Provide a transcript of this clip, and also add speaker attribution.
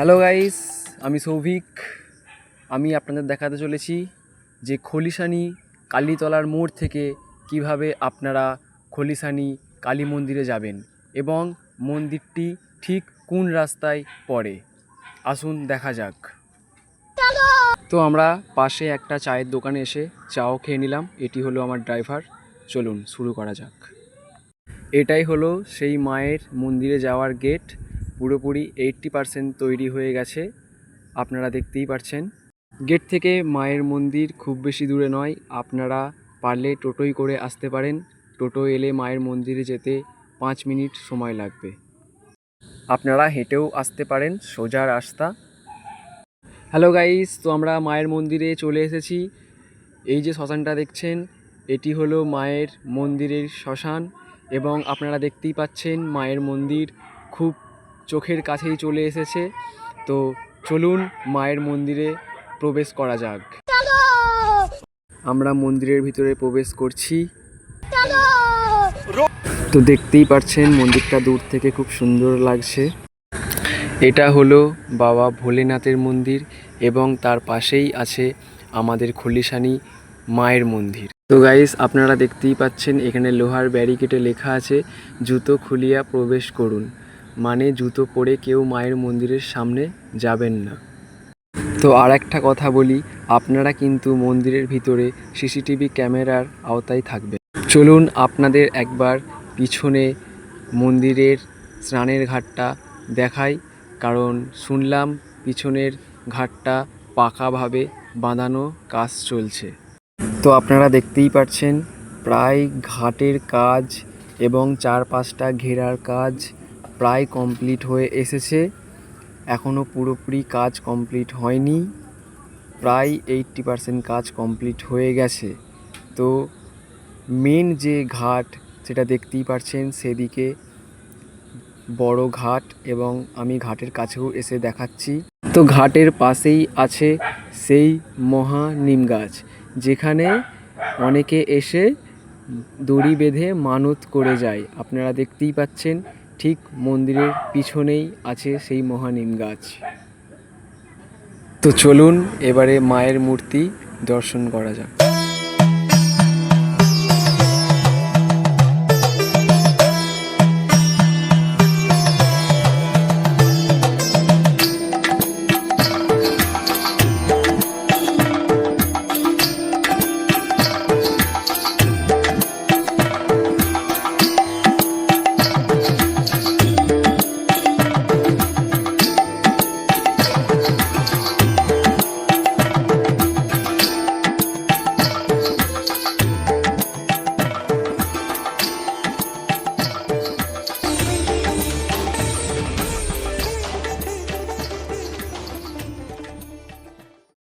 Speaker 1: Hello guys, আমি সৌভিক। আমি আপনাদের দেখাতে চলেছি যে খলিশানি কালীতলার মোড় থেকে কিভাবে আপনারা খলিশানি কালী মন্দিরে যাবেন এবং মন্দিরটি ঠিক কোন রাস্তায় পড়ে। আসুন দেখা যাক। তো আমরা পাশে একটা চায়ের দোকানে এসে চাও খেয়ে নিলাম। এটি হলো আমার ড্রাইভার। চলুন শুরু করা যাক। এটাই হলো সেই মায়ের মন্দিরে যাওয়ার গেট। পুরোপুরি 80% তৈরি হয়ে গেছে, আপনারা দেখতেই পাচ্ছেন। গেট থেকে মায়ের মন্দির খুব বেশি দূরে নয়, আপনারা পারলে টোটোয় করে আসতে পারেন। টোটো এলে মায়ের মন্দিরে যেতে 5 মিনিট সময় লাগবে। আপনারা হেঁটেও আসতে পারেন, সোজা রাস্তা। হ্যালো গাইস, তো আমরা মায়ের মন্দিরে চলে এসেছি। এই যে শ্মশানটা দেখছেন, এটি হলো মায়ের মন্দিরের শ্মশান এবং আপনারা দেখতেই পাচ্ছেন মায়ের মন্দির খুব চোখের কাছেই চলে এসেছে। তো চলুন মায়ের মন্দিরে প্রবেশ করা যাক। আমরা মন্দিরের ভিতরে প্রবেশ করছি। তো দেখতেই পাচ্ছেন মন্দিরটা দূর থেকে খুব সুন্দর লাগছে। এটা হলো বাবা ভোলেনাথের মন্দির এবং তার পাশেই আছে আমাদের খলিশানি মায়ের মন্দির। তো গাইস, আপনারা দেখতেই পাচ্ছেন এখানে লোহার ব্যারিকেডে লেখা আছে জুতো খুলিয়া প্রবেশ করুন, মানে জুতো পরে কেউ মায়ের মন্দিরের সামনে যাবেন না। তো আর একটা কথা বলি, আপনারা কিন্তু মন্দিরের ভিতরে সিসিটিভি ক্যামেরার আওতায় থাকবেন। চলুন আপনাদের একবার পিছনে মন্দিরের স্নানের ঘাটটা দেখাই, কারণ শুনলাম পিছনের ঘাটটা পাকাভাবে বাঁধানো কাজ চলছে। তো আপনারা দেখতেই পাচ্ছেন প্রায় ঘাটের কাজ এবং 4-5টা ঘেরার কাজ প্রায় কমপ্লিট হয়ে এসেছে। এখনও পুরোপুরি কাজ কমপ্লিট হয়নি, প্রায় 80% কাজ কমপ্লিট হয়ে গেছে। তো মেন যে ঘাট সেটা দেখতেই পাচ্ছেন, সেদিকে বড় ঘাট এবং আমি ঘাটের কাছেও এসে দেখাচ্ছি। তো ঘাটের পাশেই আছে সেই মহা নিম গাছ, যেখানে অনেকে এসে দড়ি বেঁধে মানত করে যায়। আপনারা দেখতেই পাচ্ছেন ঠিক মন্দিরের পিছনেই আছে সেই মহা নিম গাছ। তো চলুন এবারে মায়ের মূর্তি দর্শন করা যাক।